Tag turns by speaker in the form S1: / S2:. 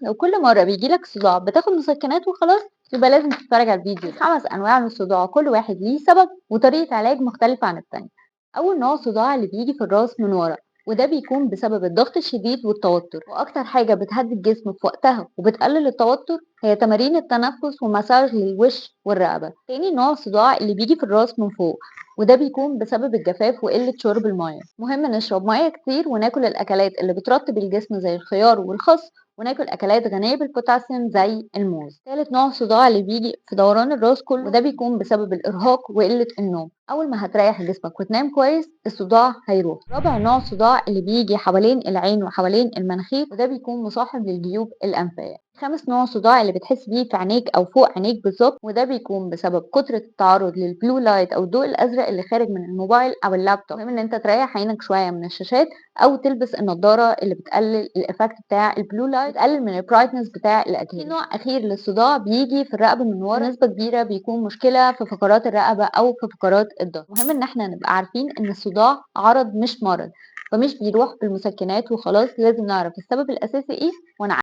S1: لو كل مرة بيجيلك صداع بتاخد مسكنات وخلاص يبقى لازم تتفرج على الفيديو ده. 5 أنواع من الصداع كل واحد ليه سبب وطريقة علاج مختلفة عن التانية. أول نوع صداع اللي بيجي في الراس من ورا، وده بيكون بسبب الضغط الشديد والتوتر، وأكتر حاجة بتهدي الجسم في وقتها وبتقلل التوتر هي تمارين التنفس ومساج للوش والرقبة. تاني نوع صداع اللي بيجي في الراس من فوق، وده بيكون بسبب الجفاف وقلة شرب المية. مهم نشرب مية كتير وناكل الأكلات اللي بترطب الجسم زي الخيار والخس، وناكل أكلات غنية بالبوتاسيوم زي الموز. تالت نوع صداع اللي بيجي في دوران الراس كله، وده بيكون بسبب الإرهاق وقلة النوم. أول ما هتريح جسمك وتنام كويس الصداع هيروح. رابع نوع صداع اللي بيجي حوالين العين وحوالين المناخير، وده بيكون مصاحب للجيوب الأنفية. خامس نوع صداع اللي بتحس بيه في عينيك أو فوق عينيك بالظبط، وده بيكون بسبب كترة التعرض للبلو لايت أو الضوء الأزرق اللي خارج من الموبايل أو اللابتوب. مهم إن أنت تريح عينك شوية من الشاشات أو تلبس النضارة اللي بتقلل الإفكت بتاع البلو لايت، بتقلل من البرايتنس بتاع الأجهزة. في نوع أخير للصداع بيجي في الرقبة من ورا، بنسبة كبيرة بيكون مشكلة في فقرات الرقبة أو في فقرات الظهر. مهم إن احنا نبقى عارفين إن الصداع عرض مش مرض، فمش بيروح بالمسكنات وخلاص، لازم نعرف السبب الأساسي إيه ونعالجه.